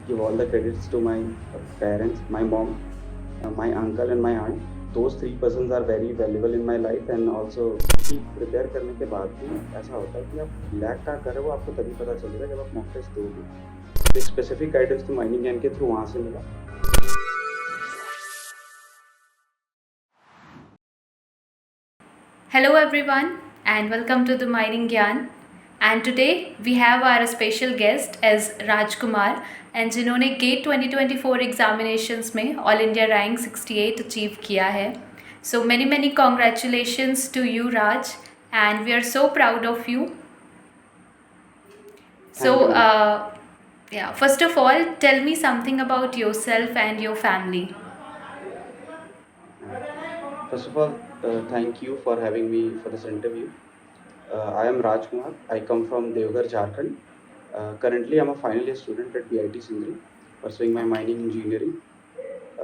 give all the credits to my parents, my mom, my uncle and my aunt. Those three persons are very valuable in my life and also क्योंकि prepare करने के बाद भी ऐसा होता है कि आप लैग क्या कर रहे हो आपको तभी पता चलेगा जब आप मॉक टेस्ट दोगे। तो एक स्पेसिफिक गाइडेंस तो माइनिंग ज्ञान के थ्रू वहाँ से मिला। Hello everyone and welcome to the Mining Gyan. And today we have our special guest as Rajkumar and जिन्होंने गेट 2024 एग्जामिनेशंस में ऑल इंडिया रैंक 68 अचीव किया है. So many congratulations to you Raj and we are so proud of you. So thank you ma'am. yeah, first of all tell me something about yourself and your family. First of all, thank you for having me for this interview. I am Rajkumar. I come from Devghar, Jharkhand. Currently, I'm a final year student at BIT Sindri, pursuing my Okay. mining engineering.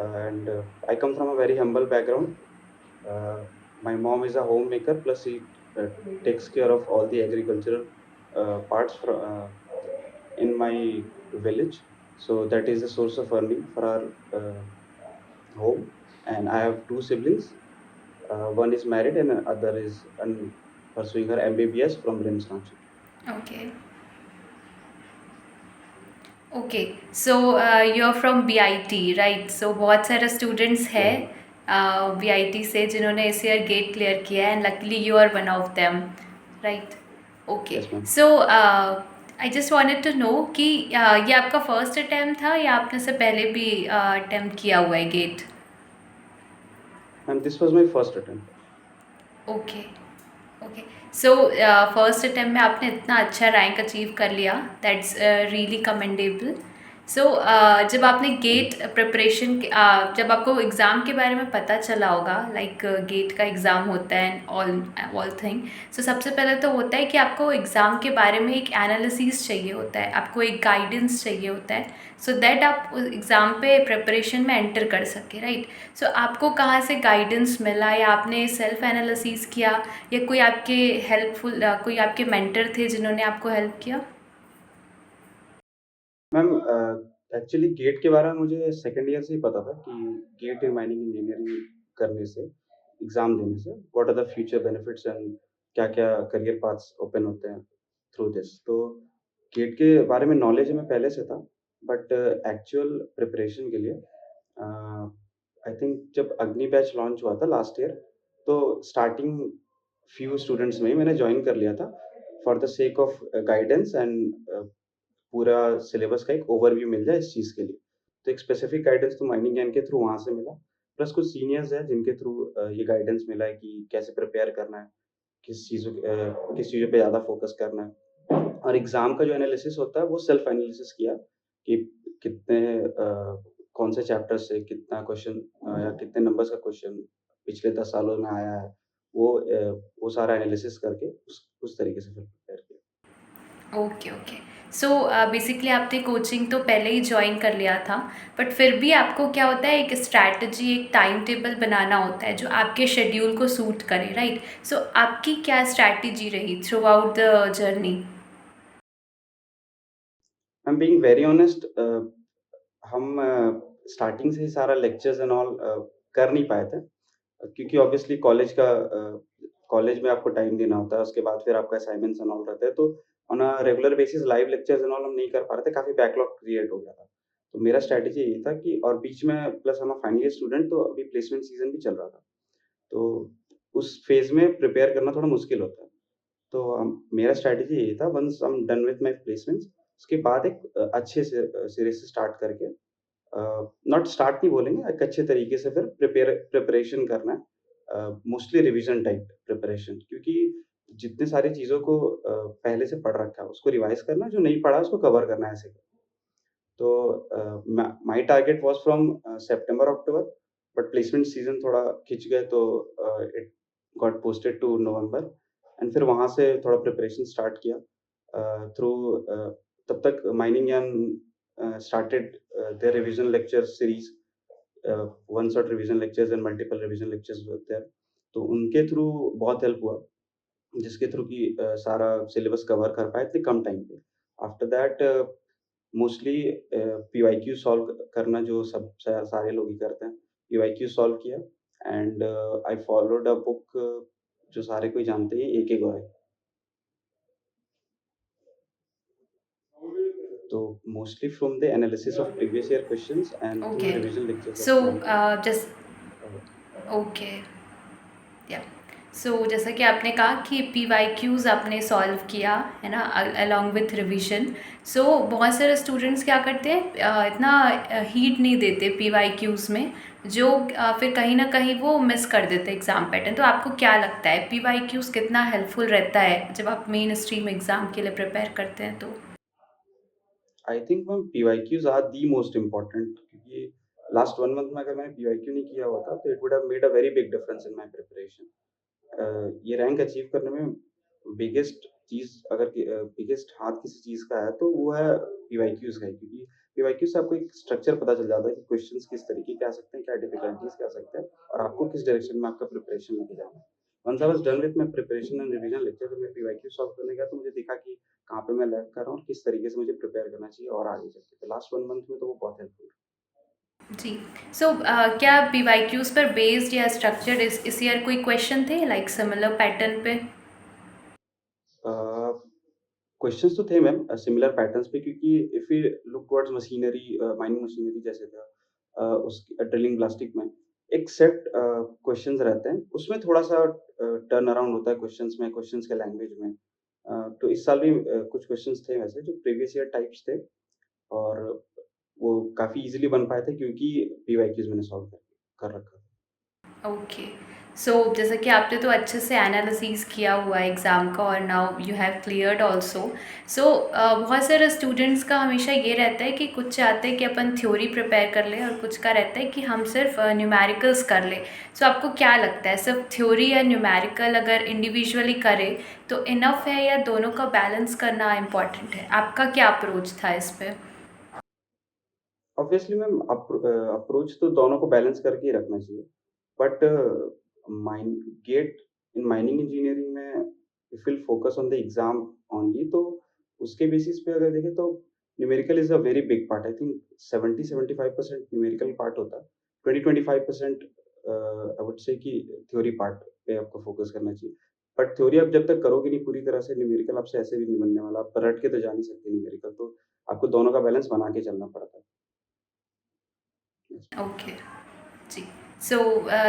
And I come from a very humble background. Uh, my mom is a homemaker, plus she uh, takes care of all the agricultural parts in my village. So that is a source of earning for our home. And I have two siblings. One is married and other is pursuing her MBBS from RIMS Ranchi. Okay. Okay, so you're from BIT, right? So बहुत सारे students Yeah, हैं BIT से जिन्होंने इस year GATE clear किया है and luckily you are one of them, right? Okay, yes, ma'am. so I just wanted to know कि ये आपका first attempt था या आपने से पहले भी attempt किया हुआ है GATE? And this was my first attempt. Okay okay so first attempt में आपने इतना अच्छा रैंक अचीव कर लिया दैट्स रियली कमेंडेबल. सो जब आपने गेट प्रिपरेशन जब आपको एग्ज़ाम के बारे में पता चला होगा लाइक गेट का एग्ज़ाम होता है ऑल थिंग. सो सबसे पहले तो होता है कि आपको एग्ज़ाम के बारे में एक एनालिसिस चाहिए होता है, आपको एक गाइडेंस चाहिए होता है सो दैट आप उस एग्ज़ाम पे प्रिपरेशन में एंटर कर सके, राइट? सो आपको कहाँ से गाइडेंस मिला या आपने सेल्फ एनालिसिस किया या कोई आपके हेल्पफुल कोई आपके मेंटर थे जिन्होंने आपको हेल्प किया? मैम, एक्चुअली गेट के बारे में मुझे सेकंड ईयर से ही पता था कि गेट इन माइनिंग इंजीनियरिंग करने से, एग्ज़ाम देने से what are the future benefits and क्या-क्या करियर पाथ्स ओपन होते हैं थ्रू दिस। तो गेट के बारे में नॉलेज हमें पहले से था, बट एक्चुअल प्रिपरेशन के लिए आई थिंक जब अग्नि बैच लॉन्च हुआ था लास्ट ईयर, तो स्टार्टिंग फ्यू स्टूडेंट्स में ही मैंने जॉइन कर लिया था for the sake of guidance and पूरा सिलेबस का एक ओवरव्यू मिल जाए इस चीज़ के लिए। तो एक स्पेसिफिक गाइडेंस तो माइनिंग ज्ञान के थ्रू वहाँ से मिला, प्लस कुछ सीनियर्स हैं जिनके थ्रू ये गाइडेंस मिला है कि कैसे प्रिपेयर करना है, किस चीज़ों पे ज़्यादा फ़ोकस करना है। और एग्ज़ाम का जो एनालिसिस होता है वो सेल्फ एनालिसिस किया कि कितने कौन से चैप्टर से कितना क्वेश्चन या कितने नंबर्स का क्वेश्चन पिछले 10 सालों में आया है, वो सारा एनालिसिस करके उस तरीके से फिर प्रिपेयर किया। ओके ओके सो बेसिकली आपने कोचिंग तो पहले ही ज्वाइन कर लिया था बट फिर भी आपको क्या होता है एक स्ट्रैटेजी एक टाइम टेबल बनाना होता है जो आपके शेड्यूल को सूट करे, राइट? सो आपकी क्या स्ट्रैटेजी रही through out the journey? I am being very honest, हम स्टार्टिंग से ही सारा लेक्चर्स एंड ऑल कर नहीं पाए थे, क्योंकि ऑब्वियसली कॉलेज में आपको टाइम देना होता है, उसके बाद फिर आपका असाइनमेंट्स एंड ऑल रहता है, तो on a regular basis live lectures and all हम नहीं कर पा रहे थे, काफ़ी बैकलॉग क्रिएट हो गया था। तो मेरा स्ट्रैटेजी यही था कि और बीच में प्लस हम फाइनल ईयर स्टूडेंट, तो अभी प्लेसमेंट सीज़न भी चल रहा था। तो उस फ़ेज़ में प्रिपेयर करना थोड़ा मुश्किल होता है। तो मेरा स्ट्रैटेजी यही था, once I am done with my placements, उसके बाद एक अच्छे से सिरे से स्टार्ट करके नॉट स्टार्ट नहीं बोलेंगे, एक अच्छे तरीके से फिर प्रिपरेशन करना है। मोस्टली रिवीजन टाइप प्रिपरेशन, क्योंकि जितनी सारी चीज़ों को पहले से पढ़ रखा है, उसको रिवाइज़ करना है, जो नहीं पढ़ा है उसको कवर करना है ऐसे। तो my target was from September October, but placement season थोड़ा खिंच गए, तो it got posted to November and फिर वहाँ से थोड़ा प्रिपरेशन स्टार्ट किया थ्रू तब तक mining and started their revision lecture series, one shot revision lectures and multiple revision lectures were there. तो उनके थ्रू बहुत हेल्प हुआ, जिसके थ्रू कि सारा सिलेबस कवर कर पाए थे कम टाइम पे। After that mostly PYQ solve करना जो सब सारे लोग ही करते हैं। पीवाईक्यू सॉल्व किया and I followed a book जो सारे कोई जानते हैं, एके गॉय। तो mostly from the analysis of previous year questions and through okay. Revision lectures of so plan to. Just okay, या सो जैसा कि आपने कहा कि पी वाई क्यूज़ आपने सॉल्व किया है ना, अलॉन्ग विथ रिवीजन। सो बहुत सारे स्टूडेंट्स क्या करते हैं, इतना हीट नहीं देते पी वाई क्यूज़ में, जो फिर कहीं ना कहीं वो मिस कर देते एग्ज़ाम पैटर्न। तो आपको क्या लगता है पी वाई क्यूज़ कितना हेल्पफुल रहता है जब आप मेन स्ट्रीम एग्ज़ाम के लिए प्रिपेयर करते हैं तो? I think ma'am PYQs are the most important, क्योंकि लास्ट 1 मंथ में अगर मैंने पीवाईक्यू नहीं किया हुआ था तो it would have made a very big difference in my preparation. ये रैंक अचीव करने में बिगेस्ट चीज़, अगर बिगेस्ट हाथ किसी चीज़ का है तो वो है पीवाईक्यूज़ का ही, क्योंकि पीवाईक्यू से आपको एक स्ट्रक्चर पता चल जाता है कि क्वेश्चंस किस तरीके के आ सकते हैं, क्या डिफिकल्टीज क्या आ सकते हैं और आपको किस डायरेक्शन में आपका प्रिपरेशन लेके जाना है। Once I was done with my preparation and revision lecture, तो मैं पीवाईक्यू सॉल्व करने गया तो मुझे दिखा कि कहाँ पे मैं लैग कर रहा हूँ और किस तरीके से मुझे प्रिपेयर करना चाहिए और आगे चल के। तो लास्ट 1 मंथ में तो वो बहुत हेल्पफुल जी। सो क्या पी वाई क्यूज़ पर बेस्ड या स्ट्रक्चर्ड इस ईयर कोई क्वेश्चन थे लाइक सिमिलर पैटर्न पे? रहा। क्वेश्चंस तो थे मैम सिमिलर पैटर्न्स पे, क्योंकि if we look towards machinery, mining machinery जैसे था, उसकी ड्रिलिंग ब्लास्टिंग में एक सेट क्वेश्चंस रहते हैं, उसमें थोड़ा सा टर्न अराउंड होता है क्वेश्चंस में, क्वेश्चंस के लैंग्वेज में। तो इस साल भी कुछ क्वेश्चंस थे वैसे जो प्रीवियस ईयर टाइप्स थे और वो काफ़ी इजीली बन पाए थे क्योंकि पीवाईक्यूज मैंने सॉल्व कर रखा था। ओके। सो जैसे कि आपने तो अच्छे से एनालिसिस किया हुआ है एग्ज़ाम का और now you have cleared also. So बहुत सारे स्टूडेंट्स का हमेशा ये रहता है कि कुछ चाहते हैं कि अपन थ्योरी प्रिपेयर कर लें और कुछ का रहता है कि हम सिर्फ न्यूमेरिकल्स कर लें। सो आपको क्या लगता है सिर्फ थ्योरी या न्यूमेरिकल अगर इंडिविजुअली करें तो इनफ है या दोनों का बैलेंस करना इम्पॉर्टेंट है? आपका क्या अप्रोच था इस पे? ऑब्वियसली मैम अप्रोच तो दोनों को बैलेंस करके ही रखना चाहिए। But mine GATE in mining engineering में if will focus on the exam only, तो उसके बेसिस पे अगर देखें तो numerical is a very big part. I think 70-75% numerical part होता है। 20-25% आई वुड से कि थ्योरी पार्ट पे आपको फोकस करना चाहिए। बट थ्योरी आप जब तक करोगे नहीं पूरी तरह से, न्यूमेरिकल आपसे ऐसे भी नहीं बनने वाला। आप रट के तो जा नहीं सकते न्यूमेरिकल, तो आपको दोनों का बैलेंस बना के चलना पड़ता है। Yes. ओके। जी। सो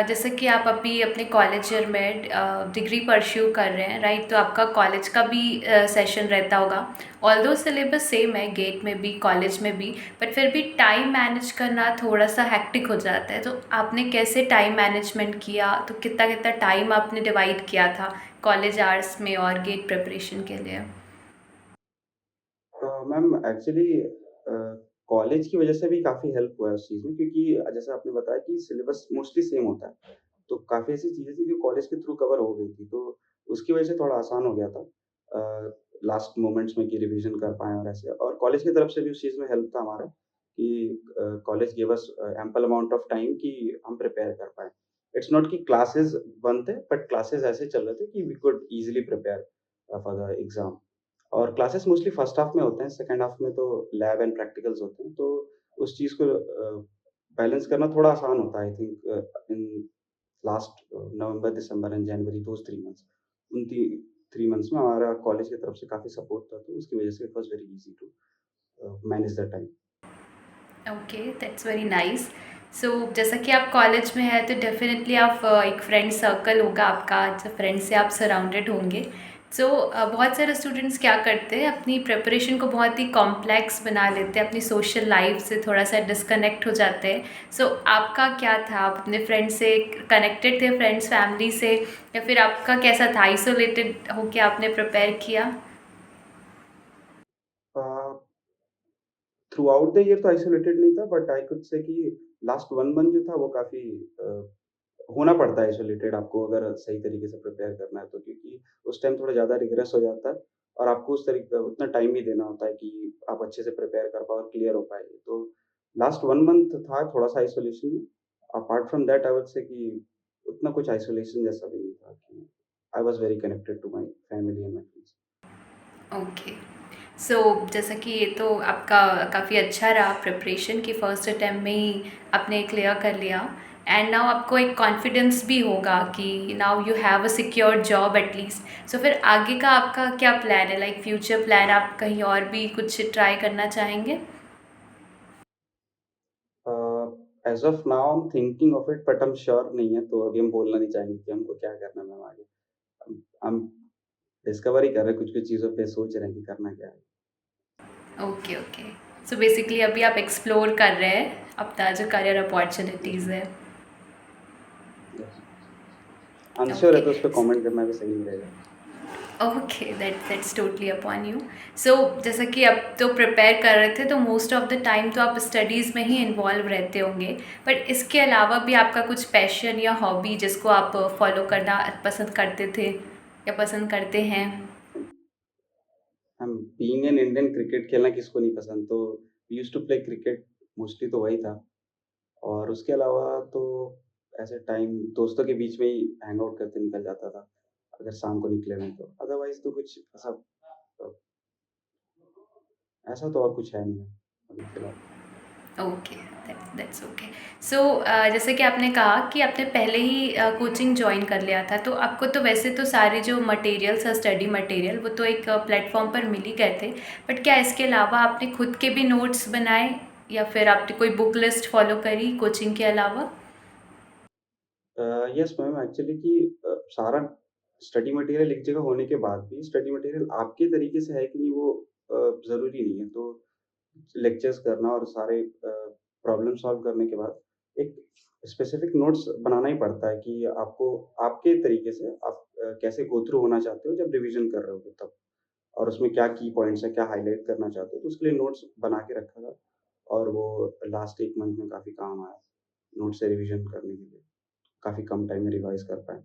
जैसे कि आप अभी अपने कॉलेज ईयर में डिग्री परस्यू कर रहे हैं राइट, तो आपका कॉलेज का भी सेशन रहता होगा। ऑल्दो सिलेबस सेम है गेट में भी कॉलेज में भी, बट फिर भी टाइम मैनेज करना थोड़ा सा हेक्टिक हो जाता है। तो आपने कैसे टाइम मैनेजमेंट किया, तो कितना कितना टाइम आपने डिवाइड किया था कॉलेज आवर्स में और गेट प्रिपरेशन के लिए? मैम एक्चुअली कॉलेज की वजह से भी काफ़ी हेल्प हुआ है उस चीज़ में, क्योंकि जैसे आपने बताया कि सिलेबस मोस्टली सेम होता है। तो काफ़ी ऐसी चीज़ें थी जो कॉलेज के थ्रू कवर हो गई थी, तो उसकी वजह से थोड़ा आसान हो गया था लास्ट मोमेंट्स में कि रिवीजन कर पाएँ और ऐसे। और कॉलेज की तरफ से भी उस चीज़ में हेल्प था हमारा कि college give us ample amount of time कि हम प्रिपेयर कर पाएँ। इट्स नॉट कि क्लासेस बंद थे, बट क्लासेस ऐसे चल रहे थे कि we could easily prepare for the exam. और क्लासेस मोस्टली फर्स्ट हाफ में होते हैं, सेकंड हाफ में तो लैब एंड प्रैक्टिकल्स होते हैं, तो उस चीज़ को बैलेंस करना थोड़ा आसान होता है I think in last November, December and January, those 3 months. उन 3 मंथ्स में हमारा कॉलेज की तरफ से काफ़ी सपोर्ट था, तो उसकी वजह से it was very easy to manage the time. Okay, that's very nice. So जैसा कि आप कॉलेज में हैं तो डेफिनेटली आप एक फ्रेंड सर्कल होगा आपका, जो फ्रेंड से आप सराउंडेड होंगे। सो बहुत सारे स्टूडेंट्स क्या करते हैं, अपनी प्रिपरेशन को बहुत ही कॉम्प्लेक्स बना लेते हैं, अपनी सोशल लाइफ से थोड़ा सा डिस्कनेक्ट हो जाते हैं। सो आपका क्या था, आप अपने फ्रेंड से कनेक्टेड थे, फ्रेंड्स फैमिली से, या फिर आपका कैसा था, आइसोलेटेड होके आपने प्रिपेयर किया? अ, थ्रू आउट द ईयर तो आइसोलेटेड नहीं था, बट आई कुड से कि लास्ट 1 मंथ जो था वो काफ़ी होना पड़ता है आइसोलेटेड आपको अगर सही तरीके से प्रिपेयर करना है तो, क्योंकि उस टाइम थोड़ा ज़्यादा रिग्रेस हो जाता है और आपको उस तरीके उतना टाइम भी देना होता है कि आप अच्छे से प्रिपेयर कर पाओ और क्लियर हो पाए। तो लास्ट 1 मंथ था थोड़ा-सा आइसोलेशन में। Apart from that I would say कि उतना कुछ आइसोलेशन जैसा भी नहीं था कि I was very connected to my family and my friends. Okay. So जैसा कि ये तो आपका काफ़ी अच्छा रहा प्रिपरेशन कि फर्स्ट अटेम्प्ट में ही आपने क्लियर कर लिया, एंड नाउ आपको एक कॉन्फिडेंस भी होगा कि now you have a secure job at least. So फिर आगे का आपका क्या प्लान है, लाइक फ्यूचर प्लान, आप कहीं और भी कुछ ट्राई करना चाहेंगे? As of now I am thinking of it but हम श्योर नहीं है, तो अभी हम बोलना नहीं चाहेंगे कि हमको क्या करना है मैम आगे। हम डिस्कवर ही कर रहे हैं, कुछ कुछ चीज़ों पे सोच रहे हैं कि करना क्या है। Okay okay. सो बेसिकली अभी आप एक्सप्लोर कर रहे हैं अपना जो करियर अपॉर्चुनिटीज़ है। यस, अनश्योर है ओके तो उस पर कमेंट करना भी सही नहीं रहेगा। Okay, that's totally upon you. So जैसा कि अब तो प्रिपेयर कर रहे थे तो मोस्ट ऑफ द टाइम तो आप स्टडीज़ में ही इन्वॉल्व रहते होंगे, बट इसके अलावा भी आपका कुछ पैशन या हॉबी जिसको आप फॉलो करना पसंद करते थे या पसंद करते हैं? हम बीइंग एन इंडियन, क्रिकेट खेलना किसको नहीं पसंद, तो we used to play cricket, mostly तो वही था। और उसके अलावा तो ऐसे टाइम दोस्तों के बीच में ही हैंग आउट करते निकल जाता था, अगर शाम को निकले हुए तो। अदरवाइज़ तो कुछ ऐसा अ, ऐसा तो और कुछ है नहीं अभी फ़िलहाल। Okay, that's okay. सो जैसे कि आपने कहा कि आपने पहले ही कोचिंग जॉइन कर लिया था, तो आपको तो वैसे तो सारे जो मटेरियल्स है, स्टडी मटेरियल, वो तो एक प्लेटफॉर्म पर मिल ही गए थे, बट क्या इसके अलावा आपने खुद के भी नोट्स बनाए या फिर आपने कोई बुक लिस्ट फॉलो करी कोचिंग के अलावा? यस मैम, एक्चुअली कि सारा स्टडी मटेरियल एक जगह होने के बाद भी स्टडी मटेरियल आपके तरीके से है कि नहीं, वो ज़रूरी नहीं है। तो लेक्चर्स करना और सारे प्रॉब्लम सॉल्व करने के बाद एक स्पेसिफिक नोट्स बनाना ही पड़ता है कि आपको आपके तरीके से आप कैसे गो थ्रू होना चाहते हो जब रिवीजन कर रहे हो तब, और उसमें क्या की पॉइंट्स है, क्या हाईलाइट करना चाहते हो, तो उसके लिए नोट्स बना के रखा था। और वो लास्ट 1 मंथ में काफ़ी काम आया, नोट्स से रिवीजन करने के लिए। काफ़ी कम टाइम में रिवाइज़ कर पाएँ।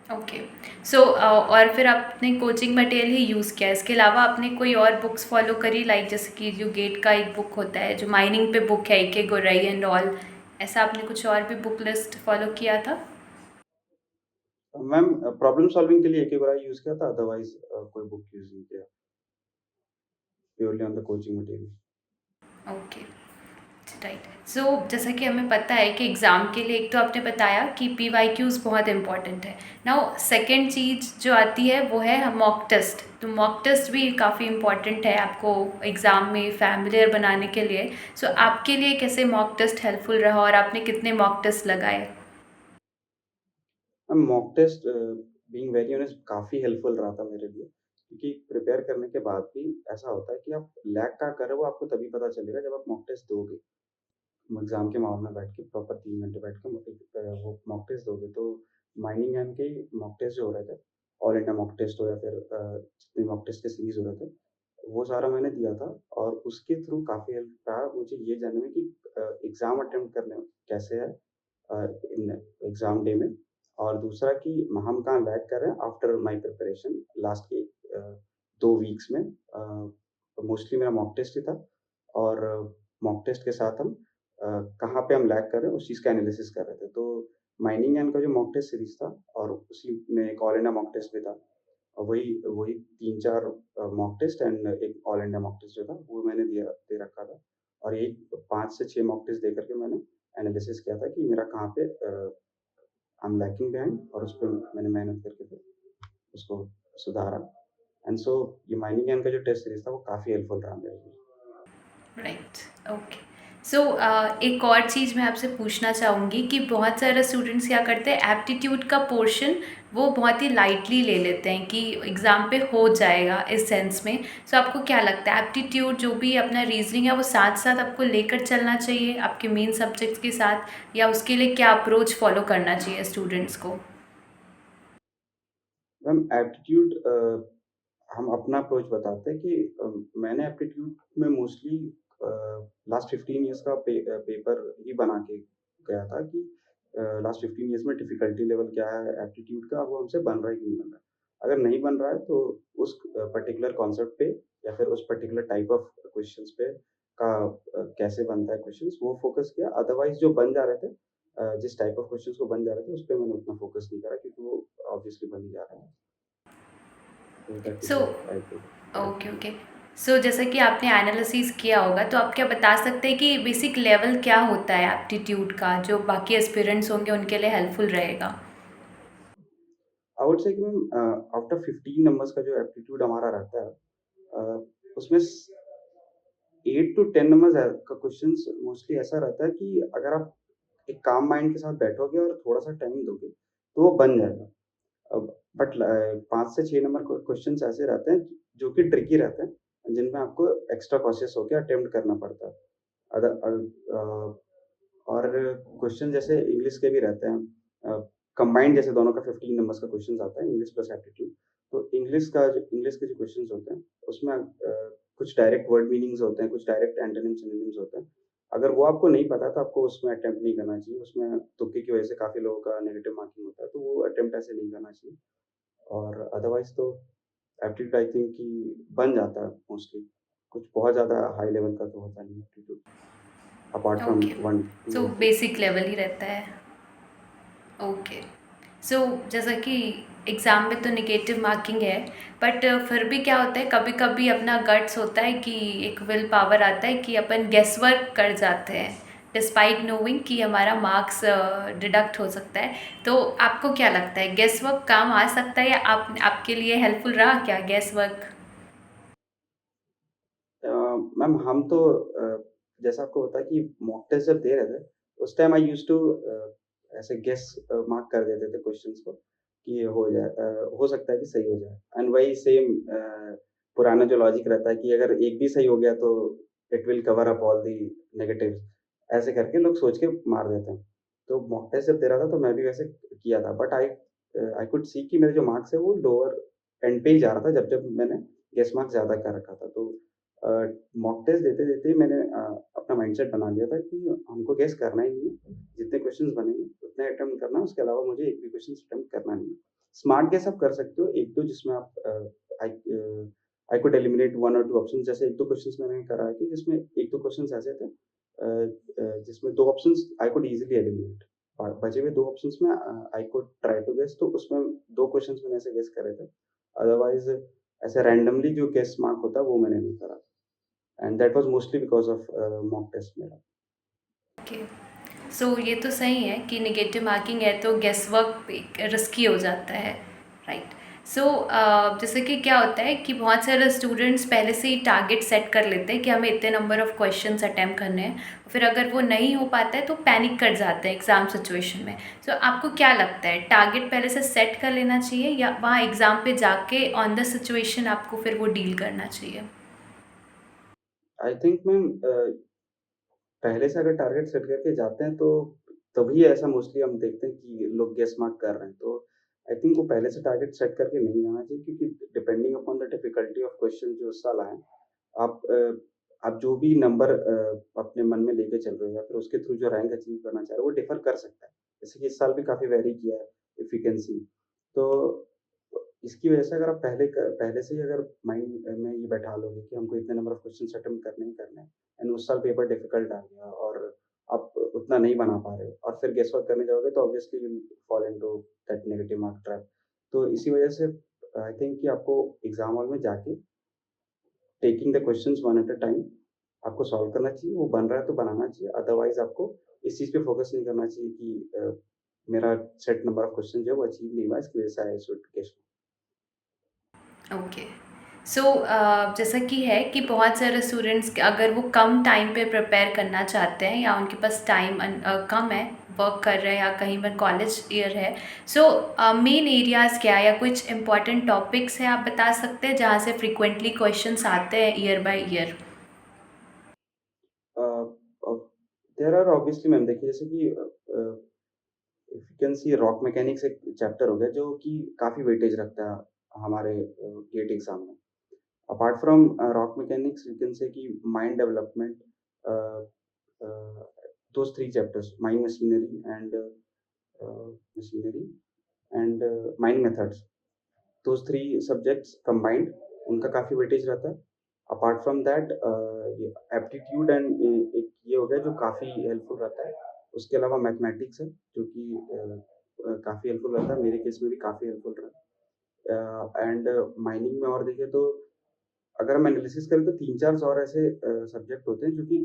ओके। सो और फिर आपने कोचिंग मटेरियल ही यूज़ किया, इसके अलावा आपने कोई और बुक्स फॉलो करी, लाइक जैसे कि जो गेट का एक बुक होता है जो माइनिंग पे बुक है, इके गोरई एंड ऑल, ऐसा आपने कुछ और भी बुक लिस्ट फॉलो किया था? मैम, प्रॉब्लम सॉल्विंग के लिए एक ही बार यूज़ किया था, अदरवाइज़ कोई बुक यूज़ नहीं किया, purely on the coaching material. Okay, right. So जैसा कि हमें पता है कि एग्ज़ाम के लिए एक तो आपने बताया कि पीवाईक्यूज़ बहुत इंपॉर्टेंट है। नाउ सेकंड चीज़ जो आती है वो है मॉक टेस्ट। तो मॉक टेस्ट भी काफ़ी इंपॉर्टेंट है आपको एग्ज़ाम में फैमिलियर बनाने के लिए। सो आपके लिए कैसे मॉक टेस्ट हेल्पफुल रहा और आपने कितने मॉक टेस्ट लगाए? Ma'am, mock test being very honest काफ़ी हेल्पफुल रहा था मेरे लिए, क्योंकि प्रिपेयर करने के बाद भी ऐसा होता है कि आप लैग क्या कर रहे हो, वो आपको तभी पता चलेगा जब आप मॉक टेस्ट दोगे। एग्ज़ाम के माहौल में बैठ के प्रॉपर 3 घंटे बैठ के वो मॉक टेस्ट दोगे, तो माइनिंग एम के मॉक टेस्ट जो हो रहे थे, ऑल इंडिया मॉक टेस्ट हो या फिर जितने मॉक टेस्ट के सीरीज़ हो रहे थे, वो सारा मैंने दिया था। और उसके थ्रू काफ़ी हेल्प रहा मुझे ये जानने में कि एग्ज़ाम अटेम्प्ट करने में कैसे है इन एग्ज़ाम डे में। और दूसरा कि हम कहाँ लैग कर रहे हैं आफ्टर माय प्रिपरेशन लास्ट के 2 वीक्स में। मोस्टली मेरा मॉक टेस्ट ही था, और मॉक टेस्ट के साथ हम कहाँ पे हम लैग कर रहे हैं उस चीज़ का एनालिसिस कर रहे थे। तो माइनिंग एंड का जो मॉक टेस्ट सीरीज़ था, और उसी में एक ऑल इंडिया मॉक टेस्ट भी था। और वही वही 3-4 मॉक टेस्ट एंड एक ऑल इंडिया मॉक टेस्ट जो था वो मैंने दे रखा था। और यही 5 से 6 मॉक टेस्ट देकर के मैंने एनालिसिस किया था कि मेरा कहाँ पे आई एम लैकिंग बिहाइंड, और उस पे मैंने मेहनत करके फिर उसको सुधारा। एंड सो ये माइनिंग एंड का जो टेस्ट सीरीज़ था वो काफ़ी हेल्पफुल रहा मेरे लिए। Right, okay. सो एक और चीज़ मैं आपसे पूछना चाहूँगी कि बहुत सारे स्टूडेंट्स क्या करते हैं, एप्टीट्यूड का पोर्शन वो बहुत ही लाइटली ले लेते हैं कि एग्ज़ाम पे हो जाएगा इस सेंस में। सो आपको क्या लगता है, एप्टीट्यूड जो भी अपना रीजनिंग है वो साथ साथ आपको लेकर चलना चाहिए आपके मेन सब्जेक्ट्स के साथ, या उसके लिए क्या अप्रोच फॉलो करना चाहिए स्टूडेंट्स को? मैम, एप्टीट्यूड हम अपना अप्रोच बताते हैं कि मैंने एप्टीट्यूड में मोस्टली लास्ट 15 इयर्स का पेपर ही बना के गया था कि लास्ट 15 इयर्स में डिफ़िकल्टी लेवल क्या है एप्टीट्यूड का, वो हमसे बन रहा है कि नहीं बन रहा है। अगर नहीं बन रहा है तो उस पर्टिकुलर कॉन्सेप्ट पे या फिर उस पर्टिकुलर टाइप ऑफ क्वेश्चंस पे कैसे बनता है क्वेश्चंस, वो फ़ोकस किया। अदरवाइज़ जो बन जा रहे थे, जिस टाइप ऑफ क्वेश्चंस को बन जा रहे थे, उस पे मैंने उतना फ़ोकस नहीं करा, क्योंकि वो ऑब्वियसली बन ही जा रहा है। So that is so what I did. Okay, okay. So जैसा कि आपने एनालिसिस किया होगा, तो आप क्या बता सकते हैं कि बेसिक लेवल क्या होता है एप्टीट्यूड का, जो बाकी एस्पिरेंट्स होंगे उनके लिए हेल्पफुल रहेगा? आई वुड से कि मैम आफ्टर 15 नंबर्स का जो एप्टीट्यूड हमारा रहता है, उसमें 8 टू 10 नंबर्स का क्वेश्चंस मोस्टली ऐसा रहता है कि अगर आप एक काम माइंड के साथ बैठोगे और थोड़ा-सा टाइम दोगे, तो वो बन जाएगा। अब बट 5 से 6 नंबर क्वेश्चंस ऐसे रहते हैं जो कि ट्रिकी रहते हैं, जिनमें आपको एक्स्ट्रा कॉशियस होके अटेम्प्ट करना पड़ता है। अदर और क्वेश्चन जैसे इंग्लिश के भी रहते हैं, कंबाइंड जैसे दोनों का 15 नंबर्स का क्वेश्चन आता है, इंग्लिश प्लस एप्टीट्यूड। तो इंग्लिश के जो क्वेश्चंस होते हैं, उसमें कुछ डायरेक्ट वर्ड मीनिंग्स होते हैं, कुछ डायरेक्ट एंटोनिम्स सिनोनिम्स होते हैं। अगर वो आपको नहीं पता तो आपको उसमें अटेम्प्ट नहीं करना चाहिए। उसमें तुक्के की वजह से काफ़ी लोगों का नेगेटिव मार्किंग होता है, तो वो अटेम्प्ट ऐसे नहीं करना चाहिए। और अदरवाइज़ तो एप्टीट्यूड आई थिंक कि बन जाता है मोस्टली। कुछ बहुत ज़्यादा हाई लेवल का तो होता नहीं है एप्टीट्यूड, अपार्ट फ्रॉम ओके। 1, 2 सो और 3। बेसिक लेवल ही रहता है। ओके। सो जैसा कि एग्ज़ाम में तो नेगेटिव मार्किंग है, बट फिर भी क्या होता है, कभी-कभी अपना गट्स होता है कि एक विल पावर आता है कि अपन गेस वर्क कर जाते हैं, डिस्पाइट नोइंग कि हमारा मार्क्स डिडक्ट हो सकता है। तो आपको क्या लगता है, गेस वर्क काम आ सकता है, या आपके लिए हेल्पफुल रहा क्या गेस वर्क? अ, मैम हम तो जैसा आपको पता है कि मॉक टेस्ट जब दे रहे थे, उस टाइम आई यूज्ड टू ऐसे गेस मार्क कर देते थे क्वेश्चंस को कि ये हो जाए, हो सकता है कि सही हो जाए। एंड वही सेम पुराना जो लॉजिक रहता है कि अगर एक भी सही हो गया तो it will cover up all the negatives, ऐसे करके लोग सोच के मार देते हैं। तो मॉक टेस्ट जब दे रहा था तो मैं भी वैसे किया था, बट आई कुड सी कि मेरे जो मार्क्स है वो लोअर एंड पे ही जा रहा था जब जब मैंने गेस मार्क ज़्यादा कर रखा था। तो अ, मॉक टेस्ट देते-देते ही मैंने अपना माइंडसेट बना लिया था कि हमको गेस करना ही नहीं है। जितने क्वेश्चन्स बनेंगे उतने अटेम्प्ट करना है, उसके अलावा मुझे एक भी क्वेश्चन अटेम्प्ट करना नहीं है। स्मार्ट गेस आप कर सकते हो 1-2 जिसमें आप आई आई कुड एलिमिनेट 1 और 2 ऑप्शंस, जैसे 1-2 क्वेश्चन्स मैंने करा है कि जिसमें 1-2 क्वेश्चन्स ऐसे थे जिसमें 2 options I could easily eliminate और बचे हुए 2 ऑप्शंस में I could try to guess, तो उसमें 2 क्वेश्चन्स मैंने ऐसे गेस करे थे। अदरवाइज़ ऐसे रैंडमली जो गेस मार्क होता है वो मैंने नहीं करा। And that was mostly because of mock test मेरा। ओके। सो ये तो सही है कि नेगेटिव मार्किंग है तो गेस वर्क रिस्की हो जाता है, राइट? सो जैसे कि क्या होता है कि बहुत सारे स्टूडेंट्स पहले से ही टारगेट सेट कर लेते हैं कि हमें इतने नंबर ऑफ क्वेश्चंस अटेम्प्ट करने हैं, फिर अगर वो नहीं हो पाता है तो पैनिक कर जाते हैं एग्ज़ाम सिचुएशन में। सो आपको क्या लगता है, टारगेट पहले से सेट कर लेना चाहिए, या वहाँ एग्ज़ाम पे जाके ऑन द सिचुएशन आपको फिर वो डील करना चाहिए? आई थिंक मैम पहले से अगर टारगेट सेट करके जाते हैं तो तभी ऐसा मोस्टली हम देखते हैं कि लोग गेस मार्क कर रहे हैं। तो आई थिंक वो पहले से टारगेट सेट करके नहीं जाना चाहिए, क्योंकि depending upon the difficulty of question जो उस साल आए, आप आप जो भी नंबर अपने मन में लेके चल रहे हो या फिर उसके थ्रू जो रैंक अचीव करना चाह रहे हो वो डिफर कर सकता है। जैसे कि इस साल भी काफ़ी वेरी किया है, इफ यू कैन सी। तो इसकी वजह से अगर आप पहले से ही अगर माइंड में ये बैठा लोगे कि हमको इतने नंबर ऑफ क्वेश्चंस अटेम्प्ट करने ही करने हैं, एंड उस साल पेपर डिफिकल्ट आ गया और आप उतना नहीं बना पा रहे हो और फिर गेस वर्क करने जाओगे तो obviously you will fall into that negative mark trap. तो इसी वजह से आई थिंक कि आपको एग्जाम हॉल में जाके taking the questions one at a time आपको सॉल्व करना चाहिए। वो बन रहा है तो बनाना चाहिए, अदरवाइज आपको इस चीज़ पे फोकस नहीं करना चाहिए कि मेरा सेट नंबर ऑफ क्वेश्चन जो है वो अचीव नहीं हुआ, इसकी वजह से I should guess. Okay. So जैसा कि है कि बहुत सारे स्टूडेंट्स अगर वो कम टाइम पे प्रिपेयर करना चाहते हैं, या उनके पास टाइम कम है, वर्क कर रहे हैं या कहीं पर कॉलेज ईयर है, सो मेन एरियाज़ क्या है, या कुछ इंपॉर्टेंट टॉपिक्स हैं आप बता सकते हैं जहाँ से फ्रिक्वेंटली क्वेश्चंस आते हैं year by year? There are obviously ma'am, देखिए जैसे कि if you can see rock mechanics एक चैप्टर हो गया जो कि काफ़ी वेटेज रखता है हमारे गेट एग्जाम में। Apart from rock mechanics you can say कि mine development, those three chapters, mine machinery and mine methods, those three subjects combined उनका काफ़ी वेटेज रहता है। अपार्ट फ्रॉम दैट ये एप्टीट्यूड एंड एक ये हो गया जो काफ़ी हेल्पफुल रहता है। उसके अलावा मैथमेटिक्स है जो कि काफ़ी हेल्पफुल रहता है, मेरे केस में भी काफ़ी हेल्पफुल रहा है। एंड माइनिंग में और देखें तो अगर हम एनालिसिस करें तो 3-4 और ऐसे सब्जेक्ट होते हैं जो कि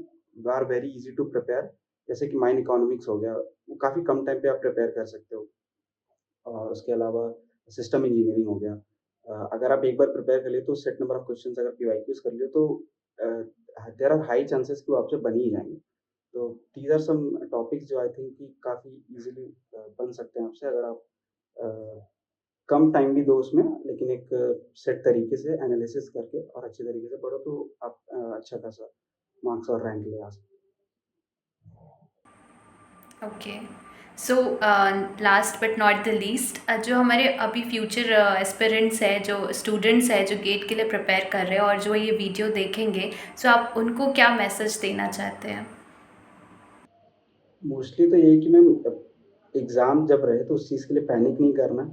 are very easy to prepare, जैसे कि माइन इकोनॉमिक्स हो गया, वो काफ़ी कम टाइम पे आप प्रिपेयर कर सकते हो। और उसके अलावा सिस्टम इंजीनियरिंग हो गया। अगर आप एक बार प्रिपेयर कर लिए तो सेट नंबर ऑफ क्वेश्चंस अगर पीवाईक्यूज़ कर लिए तो अ, देयर आर हाई चांसेस कि वो आपसे बन ही जाएँगे। तो दीज़ आर सम टॉपिक्स जो आई थिंक कि काफ़ी ईज़िली बन सकते हैं आपसे अगर आप अ, कम टाइम भी दो उसमें, लेकिन एक सेट तरीके से एनालिसिस करके और अच्छे तरीके से पढ़ो तो आप अच्छा खासा मार्क्स और रैंक ले आ सकते okay. So last but not the least, जो हमारे अभी फ्यूचर एस्पिरेंट्स है, जो स्टूडेंट्स है, जो गेट के लिए प्रिपेयर कर रहे हैं और जो ये वीडियो देखेंगे, सो आप उनको क्या मैसेज देना चाहते हैं? हो। मोस्टली तो यही कि मैम एग्ज़ाम जब रहे तो उस चीज़ के लिए पैनिक नहीं करना।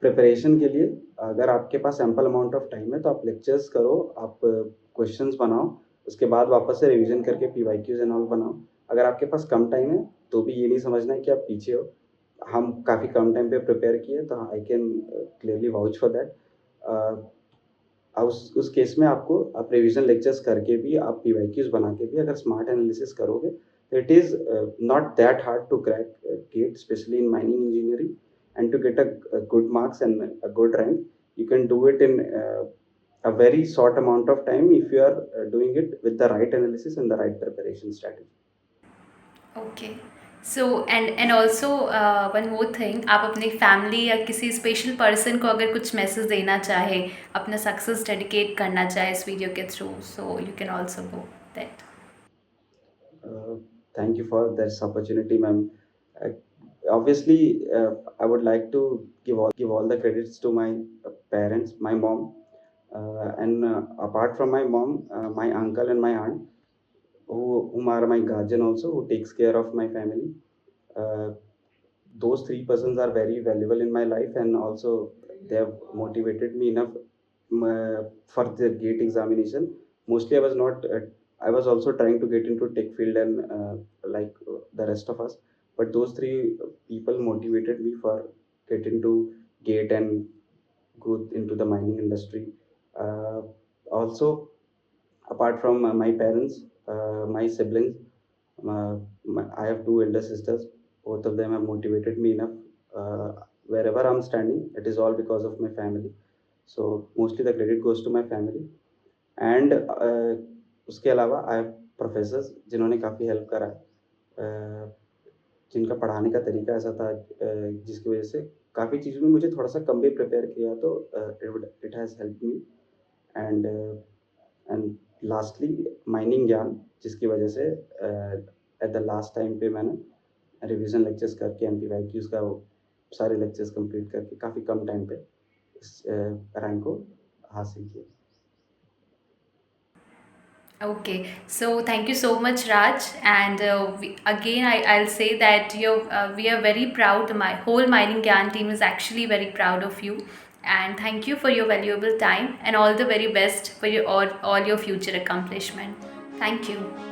प्रिपरेशन के लिए अगर आपके पास एम्पल अमाउंट ऑफ टाइम है तो आप लेक्चर्स करो, आप क्वेश्चंस बनाओ, उसके बाद वापस से रिवीजन करके पीवाईक्यूज एंड ऑल बनाओ। अगर आपके पास कम टाइम है तो भी ये नहीं समझना है कि आप पीछे हो। हम काफ़ी कम टाइम पे प्रिपेयर किए तो I can clearly vouch for that. उस केस में आपको आप रिवीजन लेक्चर्स करके भी आप पीवाईक्यूज बना के भी अगर स्मार्ट एनालिसिस करोगे तो it is not that hard to crack GATE, specially in mining engineering, and to get a good marks and a good rank. You can do it in a very short amount of time if you are doing it with the right analysis and the right preparation strategy. Okay. So and also one more thing, आप अपनी family या किसी special person को अगर कुछ message देना चाहे, अपना सक्सेस डेडिकेट करना चाहे इस वीडियो के through, so you can also go that. Uh, Thank you for this opportunity, ma'am. Uh, Obviously, I would like to give all the credits to my parents, my mom, and apart from my mom, my uncle and my aunt, whom are my guardian also, who takes care of my family. Uh, those three persons are very valuable in my life, and also they have motivated me enough for the gate examination. Mostly I was also trying to get into tech field and like the rest of us, but those three people motivated me for get into gate and go into the mining industry. Also, apart from my parents, my siblings, I have two elder sisters. Both of them have motivated me enough. Uh, Wherever I'm standing, it is all because of my family. So mostly the credit goes to my family. And उसके अलावा I have professors जिन्होंने काफ़ी help करा है, जिनका पढ़ाने का तरीका ऐसा था जिसकी वजह से काफ़ी चीज़ों में मुझे थोड़ा सा कम भी प्रिपेयर किया तो it has help me. And and lastly mining ज्ञान, जिसकी वजह से एट द लास्ट टाइम पे मैंने रिवीजन लेक्चर्स करके MPYQs का वो सारे लेक्चर्स कंप्लीट करके काफ़ी कम टाइम पे इस रैंक को हासिल किया। Okay, so thank you so much, Raj. And again, I'll say that we are very proud. My whole Mining Gyan team is actually very proud of you. And thank you for your valuable time and all the very best for all your future accomplishment. Thank you.